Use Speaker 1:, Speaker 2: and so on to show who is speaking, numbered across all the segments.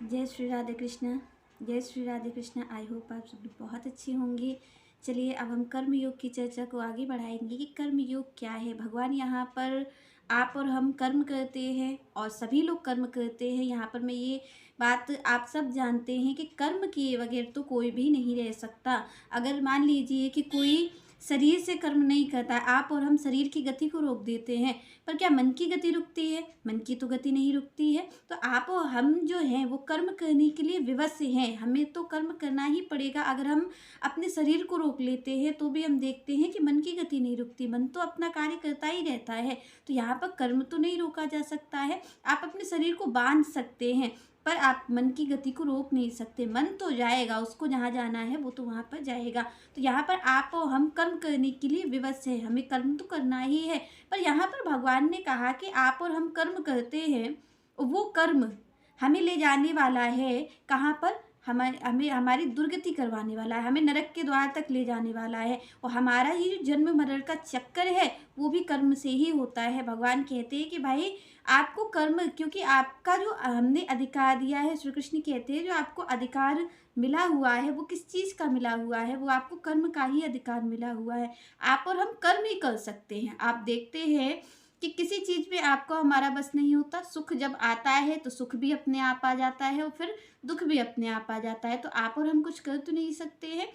Speaker 1: जय श्री राधे कृष्ण। जय Shri Radhe Krishna. I hope आप सब लोग बहुत अच्छे होंगे। चलिए अब हम कर्म योग की चर्चा को आगे बढ़ाएंगे कि कर्म योग क्या है। भगवान यहाँ पर आप और हम कर्म करते हैं और सभी लोग कर्म करते हैं। यहाँ पर मैं ये बात आप सब जानते हैं कि कर्म किए बगैर तो कोई भी नहीं रह सकता। अगर मान लीजिए कि कोई शरीर से कर्म नहीं करता, आप और हम शरीर की गति को रोक देते हैं, पर क्या मन की गति रुकती है? मन की तो गति नहीं रुकती है। तो आप और हम जो हैं वो कर्म करने के लिए विवश हैं। हमें तो कर्म करना ही पड़ेगा। अगर हम अपने शरीर को रोक लेते हैं तो भी हम देखते हैं कि मन की गति नहीं रुकती, मन तो अपना कार्य करता ही रहता है। तो यहाँ पर कर्म तो नहीं रोका जा सकता है। आप अपने शरीर को बांध सकते हैं पर आप मन की गति को रोक नहीं सकते। मन तो जाएगा, उसको जहाँ जाना है वो तो वहाँ पर जाएगा। तो यहाँ पर आप और हम कर्म करने के लिए विवश है, हमें कर्म तो करना ही है। पर यहाँ पर भगवान ने कहा कि आप और हम कर्म करते हैं, वो कर्म हमें ले जाने वाला है कहाँ पर? हमें हमारी दुर्गति करवाने वाला है, हमें नरक के द्वार तक ले जाने वाला है। और हमारा ही जो जन्म मरण का चक्कर है वो भी कर्म से ही होता है। भगवान कहते हैं कि भाई आपको कर्म, क्योंकि आपका जो हमने अधिकार दिया है, श्री कृष्ण कहते हैं जो आपको अधिकार मिला हुआ है वो किस चीज़ का मिला हुआ है? वो आपको कर्म का ही अधिकार मिला हुआ है। आप और हम कर्म ही कर सकते हैं। आप देखते हैं कि किसी चीज़ पे आपको हमारा बस नहीं होता। सुख जब आता है तो सुख भी अपने आप आ जाता है और फिर दुख भी अपने आप आ जाता है। तो आप और हम कुछ कर तो नहीं सकते हैं।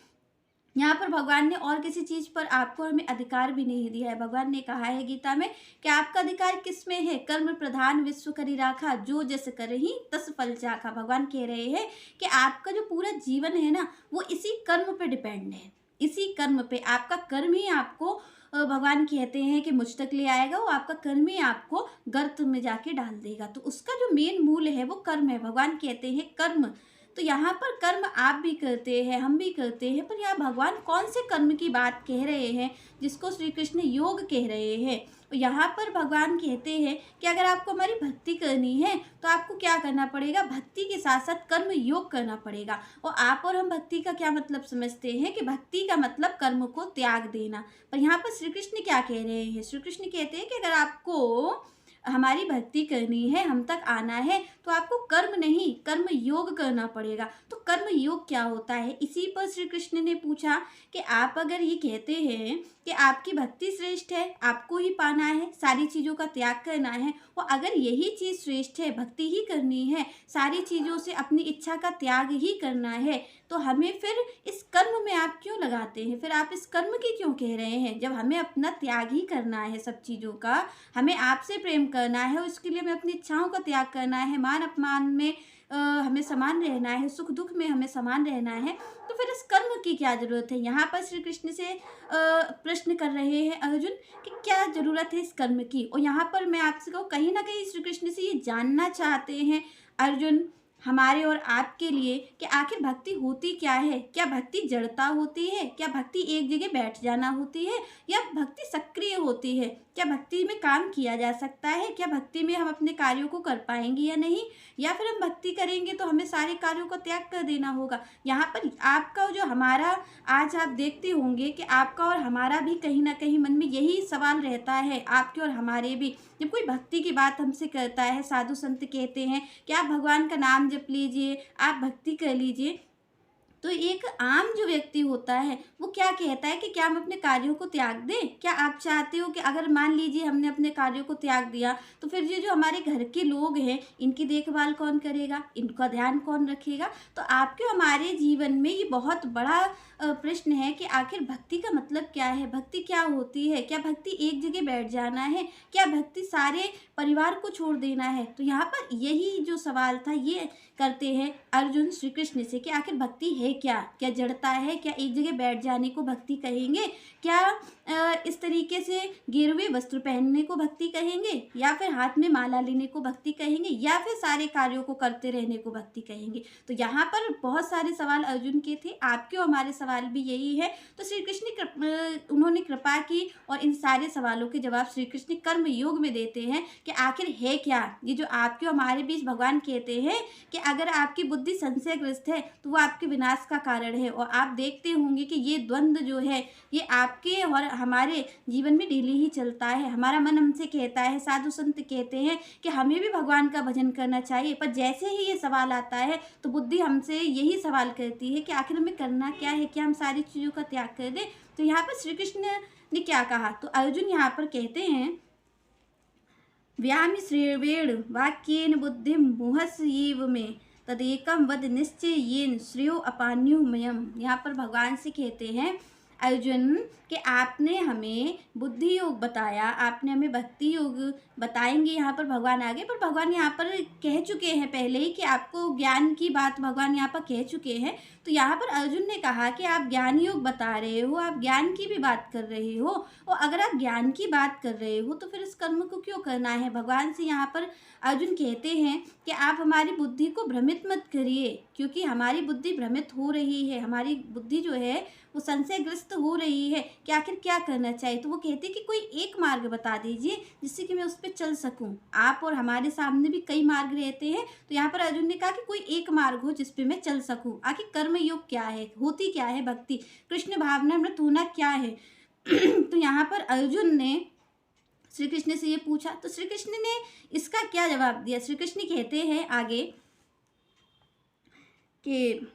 Speaker 1: यहाँ पर भगवान ने और किसी चीज़ पर आपको हमें अधिकार भी नहीं दिया है। भगवान ने कहा है गीता में कि आपका अधिकार किस में है? कर्म प्रधान विश्व करी राखा, जो जस करहि तस फल चाखा। भगवान कह रहे हैं कि आपका जो पूरा जीवन है ना वो इसी कर्म पे डिपेंड है। इसी कर्म पे, आपका कर्म ही आपको भगवान कहते हैं कि मुझ तक ले आएगा। वो आपका कर्म ही आपको गर्त में जाके डाल देगा। तो उसका जो मेन मूल है वो कर्म है। भगवान कहते हैं कर्म। तो यहाँ पर कर्म आप भी करते हैं, हम भी करते हैं, पर यहाँ भगवान कौन से कर्म की बात कह रहे हैं जिसको श्री कृष्ण योग कह रहे हैं? और यहाँ पर भगवान कहते हैं कि अगर आपको हमारी भक्ति करनी है तो आपको क्या करना पड़ेगा? भक्ति के साथ साथ कर्म योग करना पड़ेगा। और आप और हम भक्ति का क्या मतलब समझते हैं कि भक्ति का मतलब कर्म को त्याग देना। पर यहाँ पर श्री कृष्ण क्या कह रहे हैं? श्री कृष्ण कहते हैं कि अगर आपको हमारी भक्ति करनी है, हम तक आना है, तो आपको कर्म नहीं कर्म योग करना पड़ेगा। तो कर्म योग क्या होता है? इसी पर श्री कृष्ण ने पूछा कि आप अगर ये कहते हैं कि आपकी भक्ति श्रेष्ठ है, आपको ही पाना है, सारी चीज़ों का त्याग करना है, और अगर यही चीज़ श्रेष्ठ है, भक्ति ही करनी है, सारी चीज़ों से अपनी इच्छा का त्याग ही करना है, तो हमें फिर इस कर्म में आप क्यों लगाते हैं? फिर आप इस कर्म की क्यों कह रहे हैं? जब हमें अपना त्याग ही करना है सब चीज़ों का, हमें आपसे प्रेम करना है, उसके लिए हमें अपनी इच्छाओं का त्याग करना है, मान अपमान में हमें समान रहना है, सुख दुख में हमें समान रहना है, तो फिर इस कर्म की क्या ज़रूरत है? यहाँ पर श्री कृष्ण से प्रश्न कर रहे हैं अर्जुन कि क्या ज़रूरत है इस कर्म की। और यहाँ पर मैं आपसे कहूँ, कहीं ना कहीं श्री कृष्ण से ये जानना चाहते हैं अर्जुन हमारे और आपके लिए कि आखिर भक्ति होती क्या है? क्या भक्ति जड़ता होती है? क्या भक्ति एक जगह बैठ जाना होती है? या भक्ति सक्रिय होती है? क्या भक्ति में काम किया जा सकता है? क्या भक्ति में हम अपने कार्यों को कर पाएंगे या नहीं? या फिर हम भक्ति करेंगे तो हमें सारे कार्यों को त्याग कर देना होगा? यहाँ पर आपका जो हमारा, आज आप देखते होंगे कि आपका और हमारा भी कहीं ना कहीं मन में यही सवाल रहता है, आपके और हमारे भी। जब कोई भक्ति की बात हमसे करता है, साधु संत कहते हैं कि आप भगवान का नाम जप लीजिए, आप भक्ति कर लीजिए, तो एक आम जो व्यक्ति होता है वो क्या कहता है कि क्या हम अपने कार्यों को त्याग दें? क्या आप चाहते हो कि अगर मान लीजिए हमने अपने कार्यों को त्याग दिया तो फिर ये जो हमारे घर के लोग हैं इनकी देखभाल कौन करेगा? इनका ध्यान कौन रखेगा? तो आपके हमारे जीवन में ये बहुत बड़ा प्रश्न है कि आखिर भक्ति का मतलब क्या है? भक्ति क्या होती है? क्या भक्ति एक जगह बैठ जाना है? क्या भक्ति सारे परिवार को छोड़ देना है? तो यहाँ पर यही जो सवाल था ये करते हैं अर्जुन श्री कृष्ण से कि आखिर भक्ति है क्या? क्या जड़ता है? क्या एक जगह बैठ जाने को भक्ति कहेंगे? क्या इस तरीके से गेरुए वस्त्र पहनने को भक्ति कहेंगे? या फिर हाथ में माला लेने को भक्ति कहेंगे? या फिर सारे कार्यों को करते रहने को भक्ति कहेंगे? तो यहाँ पर बहुत सारे सवाल अर्जुन के थे, आपके और हमारे सवाल भी यही है। तो श्री कृष्ण उन्होंने कृपा की और इन सारे सवालों के जवाब श्री कृष्ण कर्म योग में देते हैं कि कि आखिर है क्या। ये जो आपके और हमारे बीच भगवान कहते हैं कि अगर आपकी बुद्धि संशयग्रस्त है तो वो आपके विनाश का कारण है। और आप देखते होंगे कि ये द्वंद्व जो है ये आपके और हमारे जीवन में डेली ही चलता है। हमारा मन हमसे कहता है, साधु संत कहते हैं कि हमें भी भगवान का भजन करना चाहिए, पर जैसे ही ये सवाल आता है तो बुद्धि हमसे यही सवाल करती है कि आखिर हमें करना क्या है, क्या हम सारी चीज़ों का त्याग कर दें। तो यहाँ पर श्री कृष्ण ने क्या कहा, तो अर्जुन यहाँ पर कहते हैं व्यामि श्रेवेण वाक्येन बुद्धिम मुहस्येव में तदेकम वद निश्चयेन श्रेयो अपान्युमयम्। यहाँ पर भगवान से कहते हैं अर्जुन कि आपने हमें बुद्धि योग बताया, आपने हमें भक्ति योग बताएंगे यहाँ पर भगवान आगे, पर भगवान यहाँ पर कह चुके हैं पहले ही कि आपको ज्ञान की बात भगवान यहाँ पर कह चुके हैं। तो यहाँ पर अर्जुन ने कहा कि आप ज्ञान योग बता रहे हो, आप ज्ञान की भी बात कर रहे हो, और अगर आप ज्ञान की बात कर रहे हो तो फिर इस कर्म को क्यों करना है। भगवान से यहाँ पर अर्जुन कहते हैं कि आप हमारी बुद्धि को भ्रमित मत करिए, क्योंकि हमारी बुद्धि भ्रमित हो रही है, हमारी बुद्धि जो है वो संशयग्रस्त हो रही है कि आखिर क्या करना चाहिए। तो वो कहते कि कोई एक मार्ग बता दीजिए जिससे कि मैं उस पर चल सकूं। आप और हमारे सामने भी कई मार्ग रहते हैं, तो यहाँ पर अर्जुन ने कहा कि कोई एक मार्ग हो जिस पे मैं चल सकूं। आखिर कर्म योग क्या है, होती क्या है भक्ति, कृष्ण भावना मृत होना क्या है। तो यहाँ पर अर्जुन ने श्री कृष्ण से ये पूछा, तो श्री कृष्ण ने इसका क्या जवाब दिया। श्री कृष्ण कहते हैं आगे कि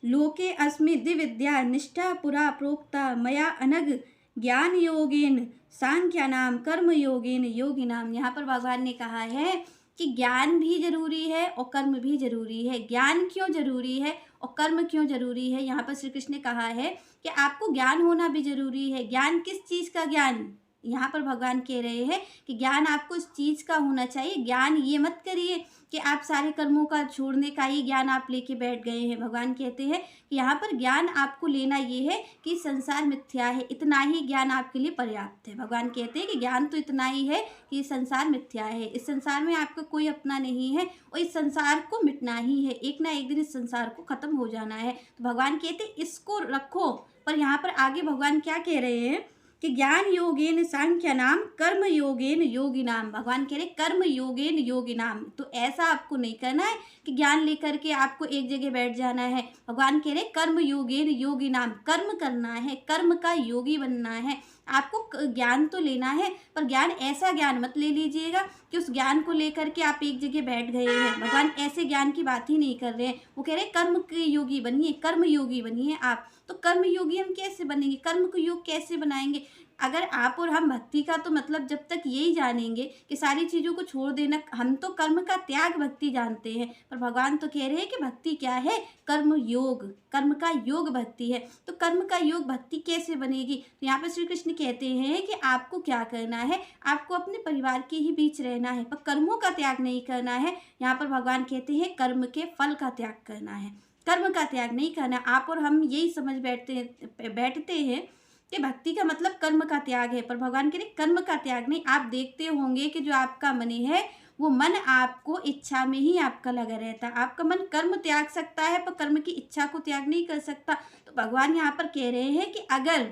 Speaker 1: लोके अस्मि द्विविद्या निष्ठा पुरा प्रोक्ता मया अनग ज्ञान योगेन सांख्यानाम कर्म योगेन योगिनाम। यहाँ पर भगवान ने कहा है कि ज्ञान भी जरूरी है और कर्म भी जरूरी है। ज्ञान क्यों जरूरी है और कर्म क्यों जरूरी है, यहाँ पर श्री कृष्ण ने कहा है कि आपको ज्ञान होना भी जरूरी है। ज्ञान किस चीज़ का ज्ञान, यहाँ पर भगवान कह रहे हैं कि ज्ञान आपको इस चीज़ का होना चाहिए। ज्ञान ये मत करिए कि आप सारे कर्मों का छोड़ने का ही ज्ञान आप लेके बैठ गए हैं। भगवान कहते हैं कि यहाँ पर ज्ञान आपको लेना ये है कि संसार मिथ्या है, इतना ही ज्ञान आपके लिए पर्याप्त है। भगवान कहते हैं कि ज्ञान तो इतना ही है कि संसार मिथ्या है, इस संसार में आपका कोई अपना नहीं है और इस संसार को मिटना ही है, एक ना एक दिन इस संसार को खत्म हो जाना है। तो भगवान कहते हैं इसको रखो। पर यहाँ पर आगे भगवान क्या कह रहे हैं कि ज्ञान योगेन सांख्य नाम कर्म योगेन योगी नाम। भगवान कह रहे कर्म योगेन योगी नाम। तो ऐसा आपको नहीं करना है कि ज्ञान लेकर के आपको एक जगह बैठ जाना है। भगवान कह रहे कर्म योगेन योगी नाम, कर्म करना है, कर्म का योगी बनना है। आपको ज्ञान तो लेना है, पर ज्ञान ऐसा ज्ञान मत ले लीजिएगा कि उस ज्ञान को लेकर के आप एक जगह बैठ गए हैं। भगवान ऐसे ज्ञान की बात ही नहीं कर रहे हैं। वो कह रहे कर्म के योगी बनिए, कर्म योगी बनिए आप। तो कर्म योगी हम कैसे बनेंगे, कर्म को योग कैसे बनाएंगे। अगर आप और हम भक्ति का तो मतलब जब तक यही जानेंगे कि सारी चीज़ों को छोड़ देना, हम तो कर्म का त्याग भक्ति जानते हैं, पर भगवान तो कह रहे हैं कि भक्ति क्या है, कर्म योग, कर्म का योग भक्ति है। तो कर्म का योग भक्ति कैसे बनेगी। तो यहाँ पर श्री कृष्ण कहते हैं कि आपको क्या करना है, आपको अपने परिवार के ही बीच रहना है, पर कर्मों का त्याग नहीं करना है। यहाँ पर भगवान कहते हैं कर्म के फल का त्याग करना है, कर्म का त्याग नहीं करना। आप और हम यही समझ बैठते हैं कि भक्ति का मतलब कर्म का त्याग है, पर भगवान कह रहे कर्म का त्याग नहीं। आप देखते होंगे कि जो आपका मन है वो मन आपको इच्छा में ही आपका लगा रहता है। आपका मन कर्म त्याग सकता है पर कर्म की इच्छा को त्याग नहीं कर सकता। तो भगवान यहाँ पर कह रहे हैं कि अगर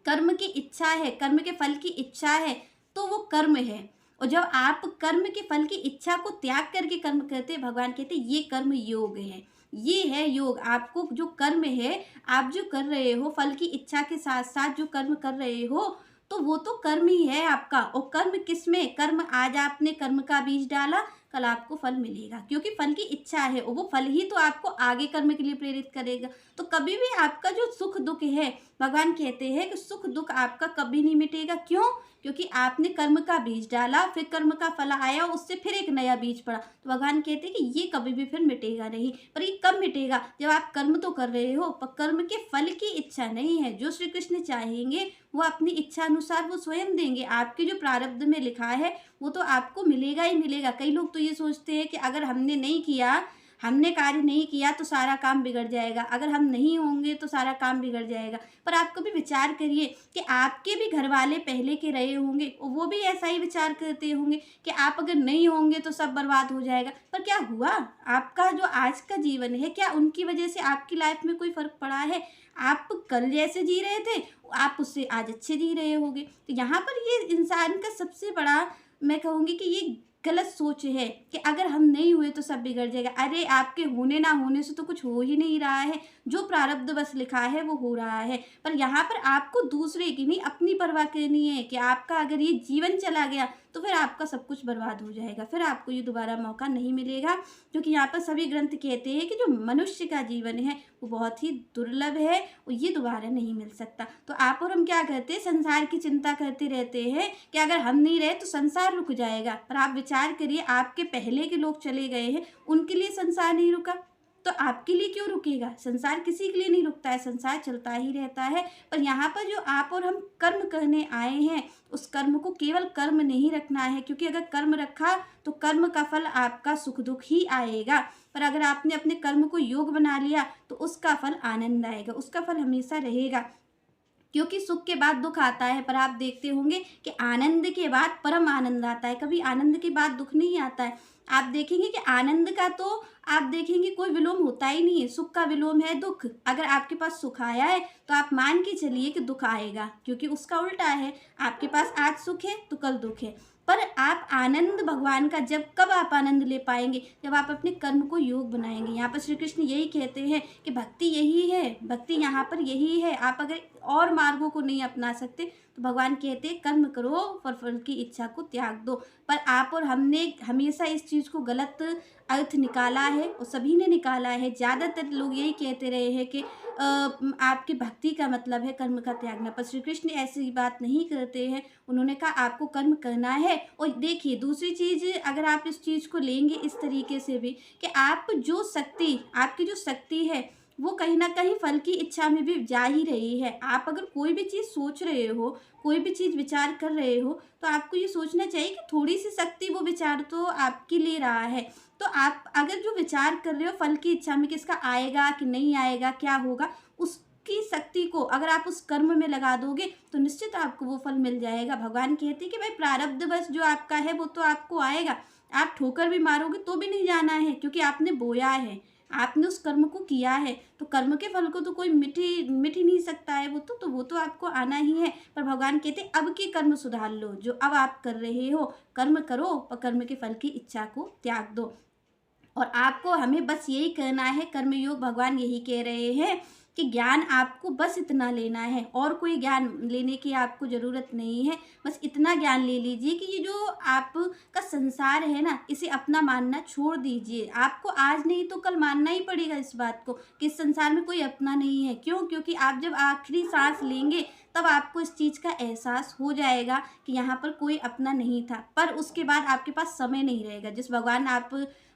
Speaker 1: कर्म की इच्छा है, कर्म के फल की इच्छा है तो वो कर्म है, और जब आप कर्म के फल की इच्छा को त्याग करके कर्म करते हैं, भगवान कहते हैं ये कर्म योग है, ये है योग। आपको जो कर्म है, आप जो कर रहे हो फल की इच्छा के साथ साथ जो कर्म कर रहे हो, तो वो तो कर्म ही है आपका। और कर्म किसमें, कर्म आज आपने कर्म का बीज डाला, कल आपको फल मिलेगा, क्योंकि फल की इच्छा है और वो फल ही तो आपको आगे कर्म के लिए प्रेरित करेगा। तो कभी भी आपका जो सुख दुख है, भगवान कहते हैं कि सुख दुख आपका कभी नहीं मिटेगा। क्यों, क्योंकि आपने कर्म का बीज डाला, फिर कर्म का फल आया, उससे फिर एक नया बीज पड़ा। तो भगवान कहते हैं कि ये कभी भी फिर मिटेगा नहीं। पर ये कब मिटेगा, जब आप कर्म तो कर रहे हो पर कर्म के फल की इच्छा नहीं है। जो श्री कृष्ण चाहेंगे वो अपनी इच्छा अनुसार वो स्वयं देंगे। आपके जो प्रारब्ध में लिखा है वो तो आपको मिलेगा ही मिलेगा। कई लोग तो ये सोचते हैं कि अगर हमने नहीं किया, हमने कार्य नहीं किया तो सारा काम बिगड़ जाएगा, अगर हम नहीं होंगे तो सारा काम बिगड़ जाएगा। पर आप कभी विचार करिए कि आपके भी घर वाले पहले के रहे होंगे और वो भी ऐसा ही विचार करते होंगे कि आप अगर नहीं होंगे तो सब बर्बाद हो जाएगा। पर क्या हुआ, आपका जो आज का जीवन है, क्या उनकी वजह से आपकी लाइफ में कोई फ़र्क पड़ा है। आप कल जैसे जी रहे थे, आप उससे आज अच्छे जी रहे होंगे। तो यहाँ पर ये इंसान का सबसे बड़ा मैं कहूँगी कि ये गलत सोच है कि अगर हम नहीं हुए तो सब बिगड़ जाएगा। अरे आपके होने ना होने से तो कुछ हो ही नहीं रहा है, जो प्रारब्ध बस लिखा है वो हो रहा है। पर यहाँ पर आपको दूसरे की नहीं अपनी परवाह करनी है कि आपका अगर ये जीवन चला गया तो फिर आपका सब कुछ बर्बाद हो जाएगा, फिर आपको ये दोबारा मौका नहीं मिलेगा। क्योंकि यहाँ पर सभी ग्रंथ कहते हैं कि जो मनुष्य का जीवन है वो बहुत ही दुर्लभ है और ये दोबारा नहीं मिल सकता। तो आप और हम क्या करते हैं, संसार की चिंता करते रहते हैं कि अगर हम नहीं रहे तो संसार रुक जाएगा। पर आप विचार करिए, आपके पहले के लोग चले गए हैं, उनके लिए संसार नहीं रुका तो आपके लिए क्यों रुकेगा। संसार किसी के लिए नहीं रुकता है, संसार चलता ही रहता है। पर यहाँ पर जो आप और हम कर्म करने आए हैं, उस कर्म को केवल कर्म नहीं रखना है, क्योंकि अगर कर्म रखा तो कर्म का फल आपका सुख दुख ही आएगा। पर अगर आपने अपने कर्म को योग बना लिया तो उसका फल आनंद आएगा, उसका फल हमेशा रहेगा। क्योंकि सुख के बाद दुख आता है, पर आप देखते होंगे कि आनंद के बाद परम आनंद आता है, कभी आनंद के बाद दुख नहीं आता है। आप देखेंगे कि आनंद का तो आप देखेंगे कोई विलोम होता ही नहीं है, सुख का विलोम है दुख। अगर आपके पास सुख आया है तो आप मान के चलिए कि दुख आएगा, क्योंकि उसका उल्टा है। आपके पास आज सुख है तो कल दुख है। पर आप आनंद भगवान का कब आप आनंद ले पाएंगे, जब आप अपने कर्म को योग बनाएंगे। यहाँ पर श्री कृष्ण यही कहते हैं कि भक्ति यही है, भक्ति यहाँ पर यही है। आप अगर और मार्गों को नहीं अपना सकते तो भगवान कहते हैं कर्म करो और फल की इच्छा को त्याग दो। पर आप और हमने हमेशा इस चीज़ को गलत अर्थ निकाला है और सभी ने निकाला है। ज़्यादातर लोग यही कहते रहे हैं कि आपकी भक्ति का मतलब है कर्म का त्यागना। पर श्री कृष्ण ऐसी बात नहीं करते हैं, उन्होंने कहा आपको कर्म करना है। और देखिए दूसरी चीज़, अगर आप इस चीज़ को लेंगे इस तरीके से भी कि आप जो शक्ति, आपकी जो शक्ति है वो कहीं ना कहीं फल की इच्छा में भी जा ही रही है। आप अगर कोई भी चीज़ सोच रहे हो, कोई भी चीज़ विचार कर रहे हो, तो आपको ये सोचना चाहिए कि थोड़ी सी शक्ति वो विचार तो आपकी ले रहा है। तो आप अगर जो विचार कर रहे हो फल की इच्छा में, किसका आएगा कि नहीं आएगा, क्या होगा, उसकी शक्ति को अगर आप उस कर्म में लगा दोगे तो निश्चित आपको वो फल मिल जाएगा। भगवान कहते हैं कि भाई प्रारब्धवश जो आपका है वो तो आपको आएगा। आप ठोकर भी मारोगे तो भी नहीं जाना है, क्योंकि आपने बोया है, आपने उस कर्म को किया है। तो कर्म के फल को तो कोई मिट ही नहीं सकता है, वो तो आपको आना ही है। पर भगवान कहते हैं अब के कर्म सुधार लो, जो अब आप कर रहे हो कर्म करो और कर्म के फल की इच्छा को त्याग दो। और आपको हमें बस यही करना है, कर्मयोग भगवान यही कह रहे हैं कि ज्ञान आपको बस इतना लेना है, और कोई ज्ञान लेने की आपको ज़रूरत नहीं है। बस इतना ज्ञान ले लीजिए कि ये जो आपका संसार है ना, इसे अपना मानना छोड़ दीजिए। आपको आज नहीं तो कल मानना ही पड़ेगा इस बात को कि इस संसार में कोई अपना नहीं है। क्यों? क्योंकि आप जब आखिरी सांस लेंगे तब आपको इस चीज़ का एहसास हो जाएगा कि यहाँ पर कोई अपना नहीं था। पर उसके बाद आपके पास समय नहीं रहेगा। जिस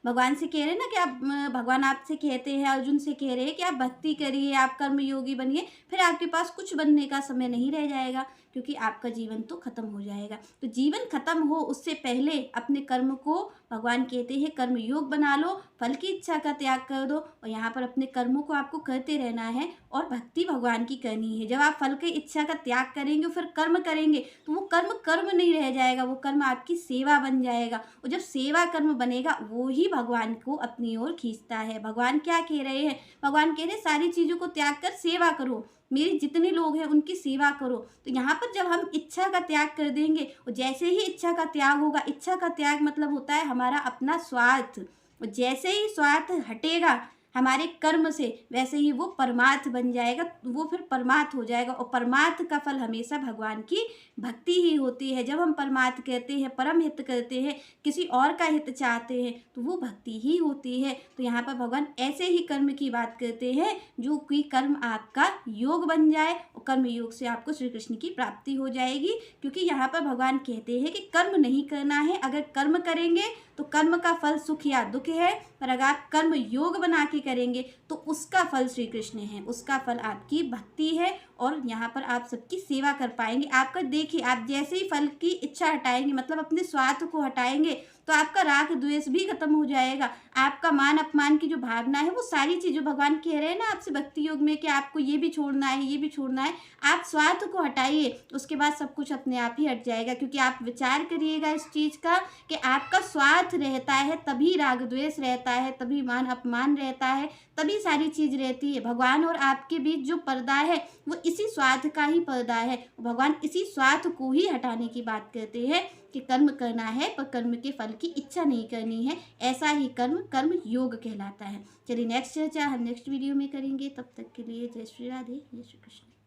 Speaker 1: भगवान से कह रहे हैं ना कि आप, भगवान आपसे कहते हैं, अर्जुन से कह रहे हैं कि आप भक्ति करिए, आप कर्म योगी बनिए, फिर आपके पास कुछ बनने का समय नहीं रह जाएगा, क्योंकि आपका जीवन तो खत्म हो जाएगा। तो जीवन खत्म हो उससे पहले अपने कर्म को भगवान कहते हैं कर्म योग बना लो, फल की इच्छा का त्याग कर दो। और यहाँ पर अपने कर्मों को आपको करते रहना है और भक्ति भगवान की करनी है। जब आप फल की इच्छा का त्याग करेंगे फिर कर्म करेंगे तो वो कर्म नहीं रह जाएगा, वो कर्म आपकी सेवा बन जाएगा। और जब सेवा कर्म बनेगा वो ही भगवान को अपनी ओर खींचता है। भगवान क्या कह रहे हैं? भगवान कह रहे हैं सारी चीज़ों को त्याग कर सेवा करो, मेरे जितने लोग हैं उनकी सेवा करो। तो यहाँ पर जब हम इच्छा का त्याग कर देंगे, और जैसे ही इच्छा का त्याग होगा, इच्छा का त्याग मतलब होता है हमारा अपना स्वार्थ, और जैसे ही स्वार्थ हटेगा हमारे कर्म से, वैसे ही वो परमार्थ बन जाएगा, वो फिर परमार्थ हो जाएगा। और परमार्थ का फल हमेशा भगवान की भक्ति ही होती है। जब हम परमार्थ कहते हैं, परम हित करते हैं, किसी और का हित चाहते हैं, तो वो भक्ति ही होती है। तो यहाँ पर भगवान ऐसे ही कर्म की बात करते हैं जो कि कर्म आपका योग बन जाए, और कर्म योग से आपको श्री कृष्ण की प्राप्ति हो जाएगी। क्योंकि यहाँ पर भगवान कहते हैं कि कर्म नहीं करना है, अगर कर्म करेंगे तो कर्म का फल सुख या दुख है, पर अगर आप कर्म योग बना के करेंगे तो उसका फल श्री कृष्ण है, उसका फल आपकी भक्ति है, और यहाँ पर आप सबकी सेवा कर पाएंगे। आपका देखिए, आप जैसे ही फल की इच्छा हटाएंगे, मतलब अपने स्वार्थ को हटाएंगे, तो आपका राग द्वेष भी खत्म हो जाएगा। आपका मान अपमान की जो भावना है, वो सारी चीज़ें भगवान कह रहे हैं ना आपसे भक्ति योग में कि आपको ये भी छोड़ना है, ये भी छोड़ना है। आप स्वार्थ को हटाइए, उसके बाद सब कुछ अपने आप ही हट जाएगा। क्योंकि आप विचार करिएगा इस चीज़ का कि आपका स्वार्थ रहता है तभी राग द्वेष रहता है, तभी मान अपमान रहता है, तभी सारी चीज़ रहती है। भगवान और आपके बीच जो पर्दा है वो इसी स्वार्थ का ही पर्दा है। भगवान इसी स्वार्थ को ही हटाने की बात करते हैं कि कर्म करना है पर कर्म के फल की इच्छा नहीं करनी है। ऐसा ही कर्म योग कहलाता है। चलिए नेक्स्ट चर्चा हम नेक्स्ट वीडियो में करेंगे। तब तक के लिए जय श्री राधे, जय श्री कृष्ण।